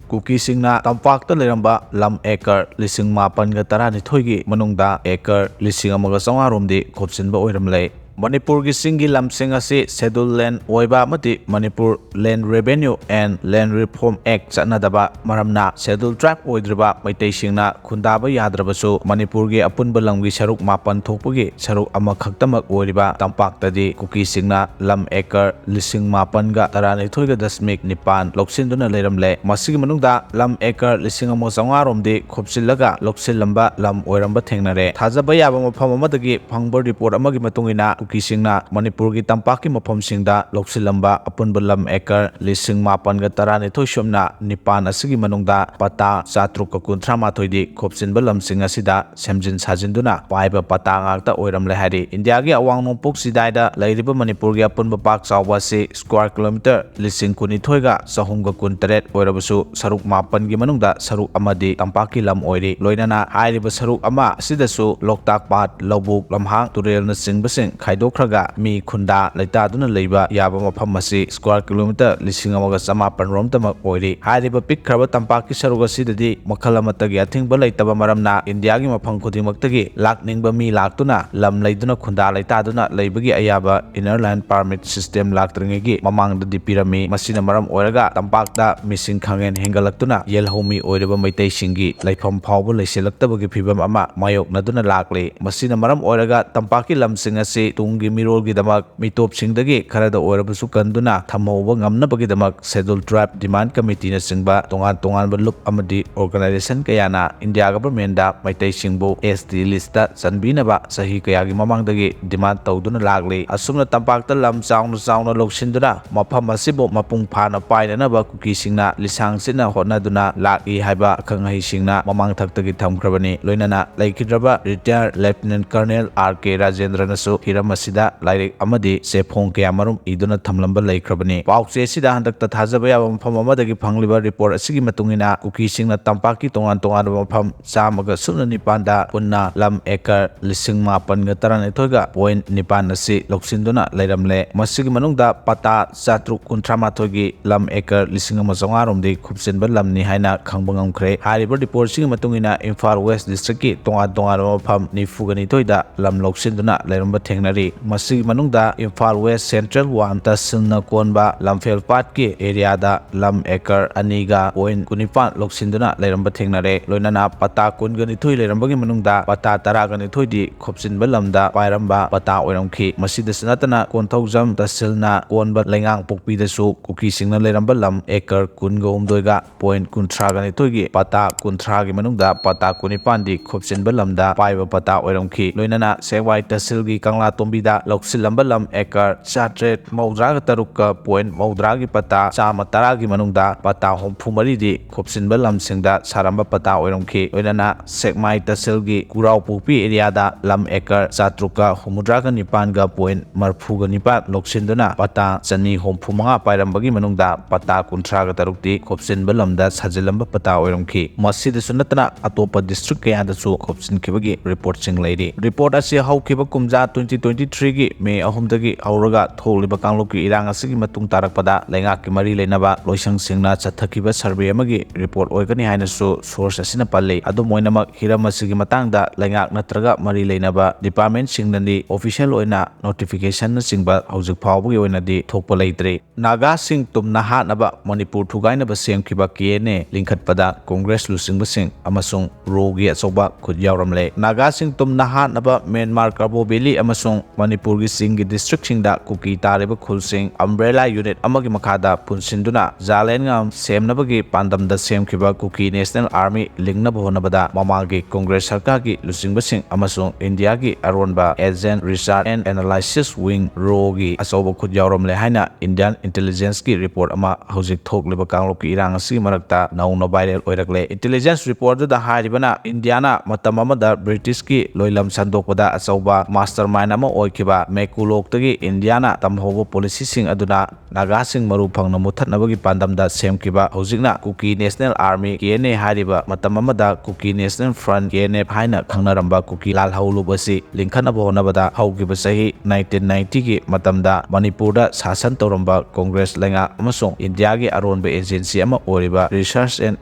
Kuki-singna tampakta leiramba Lam Acre lising mapan ga taranithoigi manungda acre lising amaga chawaromdi khopchinba oiramlei. Manipur gi singi lamsing asi scheduled land oiba amati Manipur Land Revenue and Land Reform Act chanadaba maramna scheduled tribe oidriba maitei singna khundaba yadrabasu Manipur gi apunba lamgi saruk mapan thokpagi saruk ama khaktamak oiriba tampaktadi Kuki singna Lam Acre lising mapan ga taranithoi ga dasmik nipan loksinduna leiramle masigi manungda Lam Acre lising amo chawaromdi khopchillaga loksilamba lam oiramba thengnare thajaba yaba mafam amadagi phangba report amagi matungina Kuki-singna Manipur gi tampaki mafamsingda loksilamba apunba Lam Acre lising mapan ga taranithoi somna nipan asigi manungda pata 713 di khopchinba lamsing asida semjin sajinduna paiba pata ngakta oiramle hari India gi awang nongpok sidaida leiriba Manipur gi apunba pak chawba si square kilometer lising kunithoi ga sahumga kunteret oirabasu saruk mapan gi manungda saruk amadi tampaki lam oiri loinana hairiba saruk ama asidasu loktak pat lobuk lamhang turel na singbasing dokraga mi khunda leitaduna leiba yaba mafam asi square kilometer lising amaga chamapan rom tamak oiri hariba pikhraba tampaki saruga sidadi makhal amatagi athingba leitaba maramna India gi mafam khudingmaktagi lakningba mi laktuna lam leiduna khunda leitaduna leibagi ayaba inner line permit system laktringegi mamangda pirami masina maram oiraga tampakta missing khangen hengalaktuna yelhomi oiriba maitai singi leifam phawba leiselaktabagi phibam ama mayoknaduna lakli masina maram oiraga tampaki lamsing asi tungi mirolgi damak mitop singdagi kharada oirabasu kanduna thamhauba ngamnabagi damak scheduled tribe demand committee na singba tongan lup amadi organization kayana India government da maitai singbu SD lista chanbinaba sahi kayagi mamangdagi demand tawduna lagli asumna tampakta lam chauna loksinduna mafam asibo mapung phana painanaba Kuki singna lisang sina hotnaduna laki haiba khangai singna mamang thaktagi thamkrabani loinana laikidraba retired lieutenant colonel RK Rajendra nasu hiram asida lairik amadi sefong kaya marum iduna thamlamba laikhrabani pauche sida handakta thajaba yaba mafam amadagi phangliba report asigi matungina Kuki singna tampaki tongan mafam chamaga sumna nipanda punna Lam Acre lising mapan ga taranithoi ga point nipan asi loksinduna leiramle masigi manungda pata 713 gi Lam Acre lising ama chawaromdi khupchinba lamni haina khangba ngamkhre hariba report sigi matungina Imphal West district ki tongan mafam 92 da lam loksinduna leiramba thengnari masigi manungda Imphal West Central 1 tasilna konba lamfel pat ki area da Lam Acre aniga point kunipan loksinduna leiramba thengnare loinana pata kunganithoi leirambagi manungda pata taraganithoi di khopchinba lamda pairamba pata oiramkhi masida sanatana konthaujam tasilna konba lengang pokpi dasu Kuki singna leiramba Lam Acre kunga umdoiga point kunthraganithoi gi pata kunthra gi manungda pata kunipan di khopchinba lamda paiba pata oiramkhi loinana sewai tasil gi kangla tombida loksilamba Lam Acre chatret maudraga tarukka point maudragi pata chama taragi manungda pata homphumari di khopchinba lamsingda saramba pata oiramkhi loinana sekmai tasilgi kurau pukpi area da Lam Acre chatruka humudraga nipan ga point marphuga nipan loksinduna pata chani homphumanga pairambagi manungda pata kunthraga tarukti khopchinba lamda sajilamba pata oiramkhi masida sunatana atopa district kayadasu khopchinkhibagi report sing leiri report asi haukiba kumja 2023 gi May 3 dagi hauraga tholiba kangloki irang asigi matung tarakpada lengaki mari leinaba loisang singna chathakiba survey amagi report oigani hainasu source asina palle adu moinamak hiram asigi matangda lengak natraga mari leinaba department singnani official oina notification na singba haujik phawbagi oinadi thokpa leitre naga sing tumna hanaba Manipur thugainaba semkhiba kene lingkhatpada congress lusingba sing amasung rogi achoba khud yawramle naga sing tumna hanaba Myanmar Karbo Valley amasung Manipur gi singi district singda Kuki tariba khulsing umbrella unit amagi makhada punsinduna jalen ngam semnabagi pandamda semkhiba Kuki National Army lingnaba honabada mamagi congress sarkar gi lusingba sing amasung India gi aronba agent research and analysis wing rogi achoba khud yawramle haina Indian intelligence ki report ama hojik thokliba kangloki irang asi marakta nauna viral oirakle intelligence report da haribana Indiana matam amada British ki loilam sandokpada achoba mastermind ama ꯑꯣꯏꯈꯤꯕ ꯃꯦꯀꯨꯂꯣꯛꯇꯒꯤ ꯏꯟꯗꯤꯌꯥꯅ ꯇꯝꯍꯧꯕ ꯄꯣꯂꯤꯁꯤꯁꯤꯡ ꯑꯗꯨꯅ ꯅꯥꯒꯥꯁꯤꯡ ꯃꯔꯨ ꯐꯪꯅ ꯃꯨꯠꯊꯠꯅꯕꯒꯤ ꯄꯥꯟꯗꯝꯗ ꯁꯦꯝꯈꯤꯕ ꯍꯧꯖꯤꯛꯅ cookie national army KNA ꯍꯥꯏꯔꯤꯕ ꯃꯇꯝ ꯑꯃꯗ cookie national front KNF ꯍꯥꯏꯅ ꯈꯪꯅꯔꯝꯕ ꯀꯨꯀꯤ ꯂꯥꯜꯍꯧꯂꯨꯞ ꯑꯁꯤ ꯂꯤꯡꯈꯠꯅꯕ ꯍꯣꯠꯅꯕꯗ ꯍꯧꯈꯤꯕ ꯆꯍꯤ 1990ꯒꯤ ꯃꯇꯝꯗ ꯃꯅꯤꯄꯨꯔꯗ ꯁꯥꯁꯟ ꯇꯧꯔꯝꯕ ꯀꯣꯡꯒ꯭ꯔꯦꯁ ꯂꯩꯉꯥꯛ ꯑꯃꯁꯨꯡ ꯏꯟꯗꯤꯌꯥꯒꯤ ꯑꯔꯣꯟꯕ ꯑꯦꯖꯦꯟꯁꯤ ꯑꯃ ꯑꯣꯏꯔꯤꯕ ꯔꯤꯁꯔꯆ ꯑꯦꯟड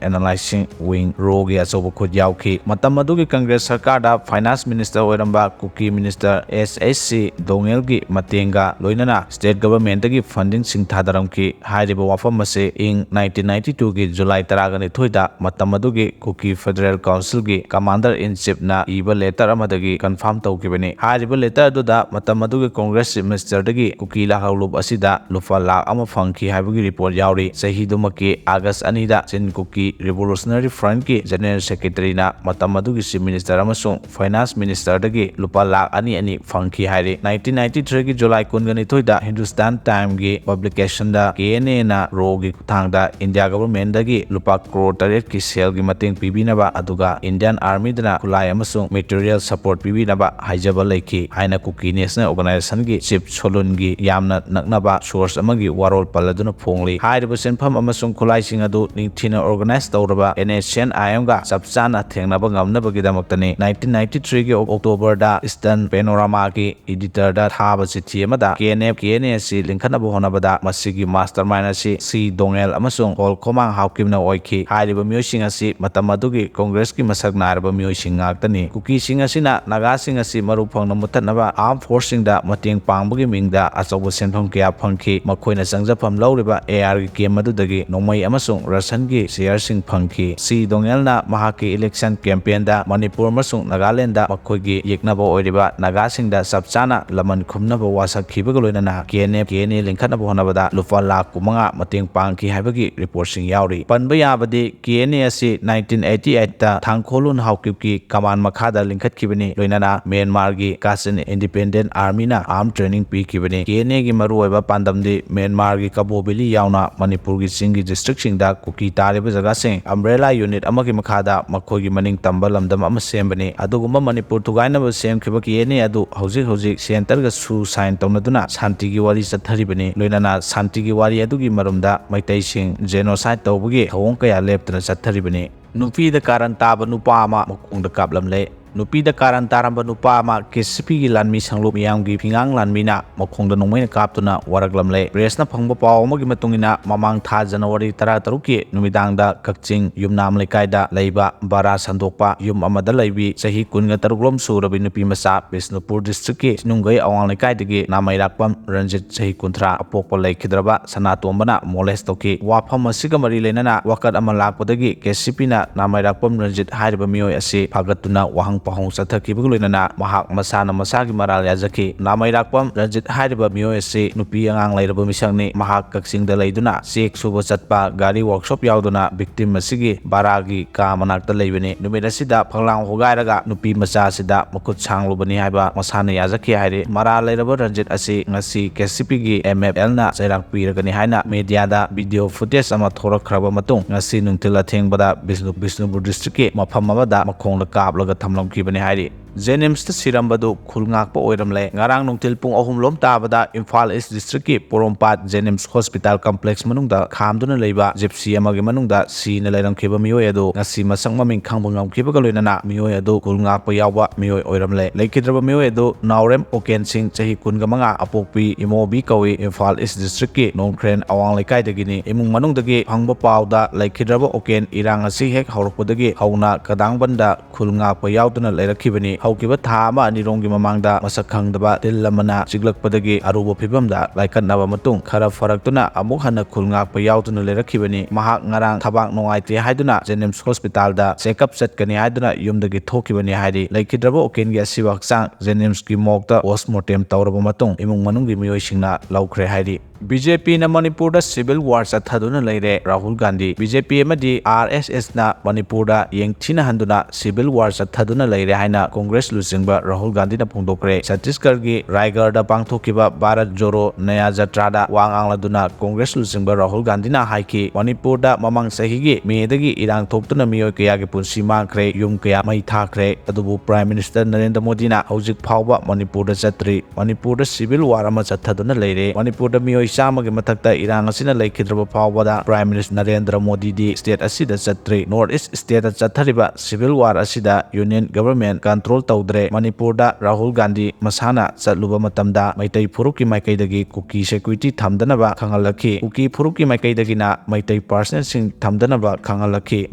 ꯑꯦꯅꯥꯂꯥꯏꯁꯤꯡ ꯋꯤꯡ ꯔꯣꯒꯤ ꯑꯆꯧꯕ ꯈꯨꯠ ꯌꯥꯎꯈꯤ꯫ ꯃꯇꯝ ꯑꯗꯨꯒꯤ ꯀꯪꯒ꯭ꯔꯦꯁ ꯁꯔꯀꯥꯔꯗ ꯐꯥꯏꯅꯥꯟꯁ ꯃꯤꯅꯤꯁꯇꯔ ꯑꯣꯏꯔꯝꯕ ꯀꯨꯀꯤ ꯃꯤꯅꯤꯁꯇꯔ SHC ꯗꯣꯡꯉꯦꯜꯒꯤ ꯃꯇꯦꯡꯒ ꯂꯣꯏꯅꯅ ꯁ꯭ꯇꯦꯠ ꯒꯚꯔꯟꯃꯦꯟꯠꯇꯒꯤ ꯐꯟꯗꯤꯡꯁꯤꯡ ꯊꯥꯗꯔꯝꯈꯤ꯫ ꯍꯥꯏꯔꯤꯕ ꯋꯥꯐꯝ ꯑꯁꯤ ꯏꯪ 1992ꯒꯤ ꯖꯨꯂꯥꯏ 12ꯗ ꯃꯇꯝ ꯑꯗꯨꯒꯤ ꯀꯨꯀꯤ ꯐꯦꯗꯔꯦꯜ ꯀꯥꯎꯟꯁꯤꯜꯒꯤ ꯀꯃꯥꯟꯗꯔ ꯏꯟ ꯆꯤꯐꯅ ꯏꯕ ꯂꯦꯇꯔ ꯑꯃꯗꯒꯤ ꯀꯟꯐꯥꯔꯝ ꯇꯧꯈꯤꯕꯅꯤ꯫ ꯍꯥꯏꯔꯤꯕ ꯂꯦꯇꯔ ꯑꯗꯨꯗ ꯃꯇꯝ ꯑꯗꯨꯒꯤ ꯀꯣꯡꯒ꯭ꯔꯦꯁ ꯆꯤꯐ ꯃꯤꯅꯤꯁꯇꯔꯗꯒꯤ ꯀꯨꯀꯤ ꯂꯥꯜꯍꯧꯂꯨꯞ ꯑꯁꯤꯗ ꯂꯨꯄꯥ ꯂꯥꯈ ꯐꯪꯈꯤ ꯍꯥꯏꯕꯒꯤ ꯔꯤꯄꯣꯔꯠ ꯌꯥꯎꯔꯤ꯫ ꯆꯍꯤꯗꯨꯃꯛꯀꯤ ꯑꯥꯒꯁꯠ 2ꯗ ꯆꯤꯟ ꯀꯨꯀꯤ ꯔꯤꯚꯣꯂꯨꯁꯅꯔꯤ ꯐ꯭ꯔꯟꯠꯀꯤ ꯖꯦꯅꯔꯦꯜ ꯁꯦꯀ꯭ꯔꯦꯇꯔꯤꯅ ꯃꯇꯝ ꯑꯗꯨꯒꯤ ꯆꯤꯐ ꯃꯤꯅꯤꯁꯇꯔ ꯑꯃꯁꯨꯡ ꯐꯥꯏꯅꯥꯟꯁ ꯃꯤꯅꯤꯁꯇꯔꯗꯒꯤ ꯂꯨꯄꯥ ꯂꯥꯈ 2 ꯐꯪꯈꯤ ꯍꯥꯏꯔꯤ꯫ 1993ꯒꯤ ꯖꯨꯂꯥꯏ 22ꯗ ꯍꯤꯟꯗꯨꯁꯇꯥꯟ ꯇꯥꯏꯝꯒꯤ ꯄꯕ꯭ꯂꯤꯀꯦꯁꯟꯗ KNAꯅ ꯔꯣꯒꯤ ꯈꯨꯠꯊꯥꯡꯗ ꯏꯟꯗꯤꯌꯥ ꯒꯚꯔꯟꯃꯦꯟꯠꯗꯒꯤ ꯂꯨꯄꯥ ꯀ꯭ꯔꯣꯔ 8ꯀꯤ ꯁꯦꯜꯒꯤ ꯃꯇꯦꯡ ꯄꯤꯕꯤꯅꯕ ꯑꯗꯨꯒ ꯏꯟꯗꯤꯌꯟ ꯑꯥꯔꯃꯤꯗꯅ ꯈꯨꯠꯂꯥꯏ ꯑꯃꯁꯨꯡ ꯃꯦꯇꯔꯤꯌꯦꯜ ꯁꯄꯣꯔꯠ ꯄꯤꯕꯤꯅꯕ ꯍꯥꯏꯖꯕ ꯂꯩꯈꯤ ꯍꯥꯏꯅ ꯀꯨꯀꯤ ꯅꯦꯁꯅꯦꯜ ꯑꯣꯔꯒꯅꯥꯏꯖꯦꯁꯟꯒꯤ ꯆꯤꯐ ꯁꯣꯂꯨꯟꯒꯤ ꯌꯥꯝꯅ ꯅꯛꯅꯕ ꯁꯣꯔꯁ ꯑꯃꯒꯤ ꯋꯥꯔꯣꯜ ꯄꯜꯂꯗꯨꯅ ꯐꯣꯡꯂꯤ꯫ ꯍꯥꯏꯔꯤꯕ ꯁꯦꯟꯐꯝ ꯑꯃꯁꯨꯡ ꯈꯨꯠꯂꯥꯏꯁꯤꯡ ꯑꯗꯨ ꯅꯤꯡꯊꯤꯅ ꯑꯣꯔꯒꯅꯥꯏꯖ ꯇꯧꯔꯕ NACN-IMꯒ ꯆꯞ ꯆꯥꯅ ꯊꯦꯡꯅꯕ ꯉꯝꯅꯕꯒꯤꯗꯃꯛꯇꯅꯤ꯫ 1993ꯒꯤ ꯑꯣꯛꯇꯣꯕꯔꯗ ꯏꯁꯇꯔꯟ ꯄꯦꯅꯣꯔꯥꯃꯥꯒꯤ ꯏꯗꯤꯇꯔꯗ ꯊꯥꯕ ꯆꯤꯊꯤ ꯑꯃꯗ KNA ꯑꯁꯤ ꯂꯤꯡꯈꯠꯅꯕ ꯍꯣꯠꯅꯕꯗ ꯃꯁꯤꯒꯤ ꯃꯥꯁꯇꯔꯃꯥꯏꯟ ꯑꯁꯤ C ꯗꯣꯡꯉꯦꯜ ꯑꯃꯁꯨꯡ ꯍꯣꯜ ꯈꯣꯃꯥꯡ ꯍꯥꯎꯀꯤꯝꯅ ꯑꯣꯏꯈꯤ꯫ ꯍꯥꯏꯔꯤꯕ ꯃꯤꯑꯣꯏꯁꯤꯡ ꯑꯁꯤ ꯃꯇꯝ ꯑꯗꯨꯒꯤ ꯀꯣꯡꯒ꯭ꯔꯦꯁꯀꯤ ꯃꯁꯛ ꯅꯥꯏꯔꯕ ꯃꯤꯑꯣꯏꯁꯤꯡ ꯉꯥꯛꯇꯅꯤ꯫ ꯀꯨꯀꯤꯁꯤꯡ ꯑꯁꯤꯅ ꯅꯥꯒꯥꯁꯤꯡ ꯑꯁꯤ ꯃꯔꯨ ꯐꯪꯅ ꯃꯨꯠꯊꯠꯅꯕ ꯑꯥꯔꯝ ꯐꯣꯔꯁꯁꯤꯡꯗ ꯃꯇꯦꯡ ꯄꯥꯡꯕꯒꯤ ꯃꯤꯡꯗ ꯑꯆꯧꯕ ꯁꯦꯟꯐꯝ ꯀꯌꯥ ꯐꯪꯈꯤ꯫ ꯃꯈꯣꯏꯅ ꯆꯪꯖꯐꯝ ꯂꯧꯔꯤꯕ ARꯒꯤ ꯀꯦꯝꯞ ꯑꯗꯨꯗꯒꯤ ꯅꯣꯡꯃꯩ ꯑꯃꯁꯨꯡ ꯔꯁꯟꯒꯤ ꯁꯦꯌꯔꯁꯤꯡ ꯐꯪꯈꯤ꯫ C ꯗꯣꯡꯉꯦꯜꯅ ꯃꯍꯥꯛꯀꯤ ꯏꯂꯦꯛꯁꯟ ꯀꯦꯝꯄꯦꯟꯗ ꯃꯅꯤꯄꯨꯔ ꯑꯃꯁꯨꯡ ꯅꯥꯒꯥꯂꯦꯟꯗ ꯃꯈꯣꯏꯒꯤ ꯌꯦꯛꯅꯕ ꯑꯣꯏꯔꯤꯕ ꯅꯥꯒꯥꯁꯤꯡꯗ ꯆꯞ ꯆꯥꯅ ꯂꯃꯟ ꯈꯨꯝꯅꯕ ꯋꯥꯁꯛꯈꯤꯕꯒ ꯂꯣꯏꯅꯅ KNA ꯂꯤꯡꯈꯠꯅꯕ ꯍꯣꯠꯅꯕꯗ ꯂꯨꯄꯥ ꯂꯥꯈ 50 ꯃꯇꯦꯡ ꯄꯥꯡꯈꯤ ꯍꯥꯏꯕꯒꯤ ꯔꯤꯄꯣꯔꯠꯁꯤꯡ ꯌꯥꯎꯔꯤ꯫ ꯄꯟꯕ ꯌꯥꯕꯗꯤ KNA ꯑꯁꯤ 1988ꯇ ꯊꯥꯡꯈꯣꯂꯨꯟ ꯍꯥꯎꯀꯤꯞꯀꯤ ꯀꯃꯥꯟ ꯃꯈꯥꯗ ꯂꯤꯡꯈꯠꯈꯤꯕꯅꯤ ꯂꯣꯏꯅꯅ ꯃ꯭ꯌꯥꯟꯃꯥꯔꯒꯤ ꯀꯥꯆꯤꯟ ꯏꯟꯗꯤꯄꯦꯟꯗꯦꯟꯠ ꯑꯥꯔꯃꯤꯅ ꯑꯥꯔꯝ ꯇ꯭ꯔꯦꯅꯤꯡ ꯄꯤꯈꯤꯕꯅꯤ꯫ KNAꯒꯤ ꯃꯔꯨꯑꯣꯏꯕ ꯄꯥꯟꯗꯝꯗꯤ ꯃ꯭ꯌꯥꯟꯃꯥꯔꯒꯤ ꯀꯕꯣ ꯚꯦꯂꯤ ꯌꯥꯎꯅ ꯃꯅꯤꯄꯨꯔꯒꯤ ꯆꯤꯡꯒꯤ ꯗꯤꯁꯇ꯭ꯔꯤꯛꯁꯤꯡꯗ ꯀꯨꯀꯤ ꯇꯥꯔꯤꯕ ꯖꯒꯥꯁꯤꯡ ꯑꯝꯕ꯭ꯔꯦꯂꯥ ꯌꯨꯅꯤꯠ ꯑꯃꯒꯤ ꯃꯈꯥꯗ ꯃꯈꯣꯏꯒꯤ ꯃꯅꯤꯡ ꯇꯝꯕ ꯂꯝꯗꯝ ꯑꯃ ꯁꯦꯝꯕꯅꯤ꯫ ꯑꯗꯨꯒꯨꯝꯕ ꯃꯅꯤꯄꯨꯔ ꯊꯨꯒꯥꯏꯅꯕ ꯁꯦꯝꯈꯤꯕ KNA ꯑꯗꯨ ꯍꯧꯖꯤꯛ ꯁꯦꯟꯇꯔꯒ ꯁꯥꯏꯟ ꯇꯧꯅꯗꯨꯅ ꯁꯥꯟꯇꯤꯒꯤ ꯋꯥꯔꯤ ꯆꯠꯊꯔꯤꯕꯅꯤ꯫ ꯂꯣꯏꯅꯅ ꯁꯥꯟꯇꯤꯒꯤ ꯋꯥꯔꯤ ꯑꯗꯨꯒꯤ ꯃꯔꯨꯝꯗ ꯃꯩꯇꯩꯁꯤꯡ ꯖꯦꯅꯣꯁꯥꯏꯗ ꯇꯧꯕꯒꯤ ꯊꯧꯑꯣꯡ ꯀꯌꯥ ꯂꯦꯞꯇꯅ ꯆꯠꯊꯔꯤꯕꯅꯤ꯫ ꯅꯨꯄꯤꯗ ꯀꯥꯔꯟ ꯇꯥꯕ ꯅꯨꯄꯥ ꯑꯃ ꯃꯈꯣꯡꯗ ꯀꯥꯞꯂꯝꯂꯦ꯫ ꯅꯨꯄꯤꯗ ꯀꯥꯔꯟ ꯇꯥꯔꯝꯕ ꯅꯨꯄꯥ ꯑꯃ KCPꯒꯤ ꯂꯥꯟꯃꯤ ꯁꯪꯂꯨꯞ ꯃꯤꯌꯥꯝꯒꯤ ꯐꯤꯉꯥꯡ ꯂꯥꯟꯃꯤꯅ ꯃꯈꯣꯡꯗ ꯅꯣꯡꯃꯩꯅ ꯀꯥꯞꯇꯨꯅ ꯋꯥꯔꯛꯂꯝꯂꯦ꯫ ꯄ꯭ꯔꯦꯁꯅ ꯐꯪꯕ ꯄꯥꯎ ꯑꯃꯒꯤ ꯃꯇꯨꯡꯏꯟꯅ ꯃꯃꯥꯡ ꯊꯥ ꯖꯅꯋꯥꯔꯤ 13ꯀꯤ ꯅꯨꯃꯤꯗꯥꯡꯗ ꯀꯛꯆꯤꯡ ꯌꯨꯝꯅꯥꯝ ꯂꯩꯀꯥꯏꯗ ꯂꯩꯕ ꯕꯥꯔꯥ ꯁꯟꯗꯣꯛꯄ ꯌꯨꯝ ꯑꯃꯗ ꯂꯩꯕꯤ ꯆꯍꯤ 23ꯔꯣꯝ ꯁꯨꯔꯕꯤ ꯅꯨꯄꯤ ꯃꯆꯥ ꯕꯤꯁꯅꯨꯄꯨꯔ ꯗꯤꯁꯇ꯭ꯔꯤꯛꯀꯤ ꯁꯤꯅꯨꯡꯒꯩ ꯑꯋꯥꯡ ꯂꯩꯀꯥꯏꯗꯒꯤ ꯅꯥꯃꯩꯔꯥꯛꯄꯝ ꯔꯟꯖꯤꯠ ꯆꯍꯤ 30 ꯑꯄꯣꯛꯄ ꯂꯩꯈꯤꯗ꯭ꯔꯕ ꯁꯅꯥꯇꯣꯝꯕꯅ ꯃꯣꯂꯦꯁ ꯇꯧꯈꯤ꯫ ꯋꯥꯐꯝ ꯑꯁꯤꯒ ꯃꯔꯤ ꯂꯩꯅꯅ ꯋꯥꯀꯠ ꯑꯃ ꯂꯥꯛꯄꯗꯒꯤ KCPꯅ ꯅꯥꯃꯩꯔꯥꯛꯄꯝ ꯔꯟꯖꯤꯠ ꯍꯥꯏꯔꯤꯕ ꯃꯤꯑꯣꯏ ꯑꯁꯤ ꯐꯥꯒꯠꯇꯨꯅ ꯋꯥꯍꯪ ꯄꯥꯎꯍꯪ ꯆꯠꯊꯈꯤꯕꯒ ꯂꯣꯏꯅꯅ ꯃꯍꯥꯛ ꯃꯁꯥꯅ ꯃꯁꯥꯒꯤ ꯃꯔꯥꯜ ꯌꯥꯖꯈꯤ꯫ ꯅꯥꯃꯩꯔꯥꯛꯄꯝ ꯔꯟꯖꯤꯠ ꯍꯥꯏꯔꯤꯕ ꯃꯤꯑꯣꯏ ꯑꯁꯤ ꯅꯨꯄꯤ ꯑꯉꯥꯡ ꯂꯩꯔꯕ ꯃꯤꯁꯛꯅꯤ꯫ ꯃꯍꯥꯛ ꯀꯛꯆꯤꯡꯗ ꯂꯩꯗꯨꯅ ꯆꯦꯛ ꯁꯨꯕ ꯆꯠꯄ ꯒꯥꯔꯤ ꯋꯥꯔꯛꯁꯣꯞ ꯌꯥꯎꯗꯨꯅ ꯚꯤꯛꯇꯤꯝ ꯑꯁꯤꯒꯤ ꯕꯥꯔꯥꯒꯤ ꯀꯥ ꯃꯅꯥꯛꯇ ꯂꯩꯕꯅꯤ꯫ ꯅꯨꯃꯤꯠ ꯑꯁꯤꯗ ꯐꯛꯂꯥꯡ ꯍꯣꯒꯥꯏꯔꯒ ꯅꯨꯄꯤ ꯃꯆꯥ ꯑꯁꯤꯗ ꯃꯈꯨꯠ ꯁꯥꯡꯂꯨꯕꯅꯤ ꯍꯥꯏꯕ ꯃꯁꯥꯅ ꯌꯥꯖꯈꯤ ꯍꯥꯏꯔꯤ꯫ ꯃꯔꯥꯜ ꯂꯩꯔꯕ ꯔꯟꯖꯤꯠ ꯑꯁꯤ ꯉꯁꯤ KCPꯒꯤ MFLꯅ ꯆꯩꯔꯥꯛ ꯄꯤꯔꯒꯅꯤ ꯍꯥꯏꯅ ꯃꯦꯗꯤꯌꯥꯗ ꯚꯤꯗꯤꯑꯣ ꯐꯨꯇꯦꯖ ꯑꯃ ꯊꯣꯔꯛꯈ꯭ꯔꯕ ꯃꯇꯨꯡ ꯉꯁꯤ ꯅꯨꯡꯊꯤꯜ ꯑꯊꯦꯡꯕꯗ ꯕꯤꯁꯅꯨꯄꯨꯔ ꯗꯤꯁꯇ꯭ꯔꯤꯛꯀꯤ ꯃꯐꯝ ꯑꯃꯗ ꯃꯈꯣꯡꯗ ꯀꯥꯞꯂꯒ ꯊꯝꯂꯝꯈꯤꯕꯅꯤ ꯍꯥꯏꯔꯤ꯫ ꯖꯦꯅꯤꯝꯁꯇ ꯁꯤꯔꯝꯕꯗꯨ ꯈꯨꯜ ꯉꯥꯛꯄ ꯑꯣꯏꯔꯝꯂꯦ꯫ ꯉꯔꯥꯡ ꯅꯨꯡꯊꯤꯜ ꯄꯨꯡ 3 ꯇꯥꯕꯗ ꯏꯝꯐꯥꯜ ꯏꯁ ꯗꯤꯁꯇ꯭ꯔꯤꯛꯀꯤ ꯄꯣꯔꯣꯝꯄꯥꯠ ꯖꯦꯅꯤꯝꯁ ꯍꯣꯁꯄꯤꯇꯥꯜ ꯀꯝꯄ꯭ꯂꯦꯛꯁ ꯃꯅꯨꯡꯗ ꯈꯥꯝꯗꯨꯅ ꯂꯩꯕ ꯖꯤꯞꯁꯤ ꯑꯃꯒꯤ ꯃꯅꯨꯡꯗ ꯁꯤꯅ ꯂꯩꯔꯝꯈꯤꯕ ꯃꯤꯑꯣꯏ ꯑꯗꯨ ꯉꯁꯤ ꯃꯁꯛ ꯃꯃꯤꯡ ꯈꯪꯕ ꯉꯝꯈꯤꯕꯒ ꯂꯣꯏꯅꯅ ꯃꯤꯑꯣꯏ ꯑꯗꯨ ꯈꯨꯜ ꯉꯥꯛꯄ ꯌꯥꯎꯕ ꯃꯤꯑꯣꯏ ꯑꯣꯏꯔꯝꯂꯦ꯫ ꯂꯩꯈꯤꯗ꯭ꯔꯕ ꯃꯤꯑꯣꯏ ꯑꯗꯨ ꯅꯥꯎꯔꯦꯝ ꯑꯣꯀꯦꯟ ꯁꯤꯡ ꯆꯍꯤ 25 ꯑꯄꯣꯛꯄꯤ ꯏꯃꯣꯕꯤ ꯀꯧꯏ꯫ ꯏꯝꯐꯥꯜ ꯏꯁ ꯗꯤꯁꯇ꯭ꯔꯤꯛꯀꯤ ꯅꯣꯡꯈ꯭ꯔꯦꯟ ꯑꯋꯥꯡ ꯂꯩꯀꯥꯏꯗꯒꯤꯅꯤ꯫ ꯏꯃꯨꯡ ꯃꯅꯨꯡꯗꯒꯤ ꯐꯪꯕ ꯄꯥꯎꯗ ꯂꯩꯈꯤꯗ꯭ꯔꯕ ꯑꯣꯀꯦꯟ ꯏꯔꯥꯡ ꯑꯁꯤ ꯍꯦꯛ ꯍꯧꯔꯛꯄꯗꯒꯤ ꯍꯧꯅ ꯀꯗꯥꯡꯕꯟꯗ ꯈꯨꯜ ꯉꯥꯛꯄ ꯌꯥꯎꯗꯨꯅ ꯂꯩꯔꯛꯈꯤꯕꯅꯤ꯫ ꯍꯧꯈꯤꯕ ꯊꯥ ꯑꯃ ꯑꯅꯤꯔꯣꯝꯒꯤ ꯃꯃꯥꯡꯗ ꯃꯁꯛ ꯈꯪꯗꯕ ꯇꯤꯜ ꯑꯃꯅ ꯆꯤꯛꯂꯛꯄꯗꯒꯤ ꯑꯔꯨꯕ ꯐꯤꯚꯝꯗ ꯂꯥꯏꯀꯠꯅꯕ ꯃꯇꯨꯡ ꯈꯔ ꯐꯔꯛꯇꯨꯅ ꯑꯃꯨꯛ ꯍꯟꯅ ꯈꯨꯜ ꯉꯥꯛꯄ ꯌꯥꯎꯗꯨꯅ ꯂꯩꯔꯛꯈꯤꯕꯅꯤ꯫ ꯃꯍꯥꯛ ꯉꯔꯥꯡ ꯊꯕꯥꯛ ꯅꯨꯡꯉꯥꯏꯇꯦ ꯍꯥꯏꯗꯨꯅ ꯖꯦꯅꯤꯝꯁ ꯍꯣꯁꯄꯤꯇꯥꯜꯗ ꯆꯦꯛꯑꯞ ꯆꯠꯀꯅꯤ ꯍꯥꯏꯗꯨꯅ ꯌꯨꯝꯗꯒꯤ ꯊꯣꯛꯈꯤꯕꯅꯤ ꯍꯥꯏꯔꯤ꯫ ꯂꯩꯈꯤꯗ꯭ꯔꯕ ꯑꯣꯀꯦꯟꯒꯤ ꯑꯁꯤꯕ ꯍꯛꯆꯥꯡ ꯖꯦꯅꯤꯝꯁꯀꯤ ꯃꯣꯔꯒꯇ ꯄꯣꯁꯠꯃꯣꯔꯇꯦꯝ ꯇꯧꯔꯕ ꯃꯇꯨꯡ ꯏꯃꯨꯡ ꯃꯅꯨꯡꯒꯤ ꯃꯤꯑꯣꯏꯁꯤꯡꯅ ꯂꯧꯈ꯭ꯔꯦ ꯍꯥꯏꯔꯤ꯫ BJP na Manipur da civil war chathaduna leire Rahul Gandhi BJP amadi RSS na Manipur da yengthina handuna civil war chathaduna leire haina Congress lusingba Rahul Gandhi na phongdokre Chhattisgarh gi Raigad da pangthokiba Bharat Joro Naya Jatra da wangangladuna Congress lusingba Rahul Gandhi na haiki Manipur da mamang sahi gi me dagi irang thoptuna miyoi kaya gi punsi mangkhre yum kaya mai thakre adubu Prime Minister Narendra Modi na hojik phawba Manipur da chatri Manipur da civil war ama chathaduna leire Manipur da miyoi Samagi matakta irang asina laikhidraba phawbada Prime Minister Narendra Modi di state asida chatri North East state chathariba civil war asida union government control tawdre Manipur da Rahul Gandhi masana chatluba matamda maitai phuruki maikaidagi Kuki security thamdanaba khangalakhi Kuki phuruki maikaidagi na maitai personnel sing thamdanaba khangalakhi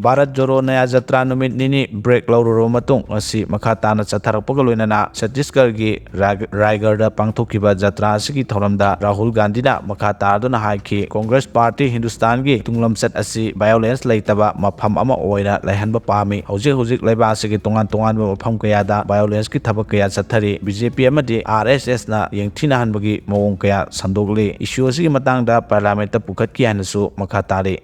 Bharat Joro Naya Jatra numit nini break laururo matung asi makha tana chatharakpaga loinana Chhattisgarh gi Raigad da pangthokiba jatra asigi thoramda Rahul Gandhi na makha tarduna haiki Congress Party Hindustan gi tunglamchat asi violence leitaba mafam ama oina laihanba pami hojik laiba asigi tongan mafam kayada violence ki thabak kaya chathari BJP amadi RSS na yengthina hanbagi mawong kaya sandogli issue asigi matangda parliament ta pukhat ki hanasu makha tari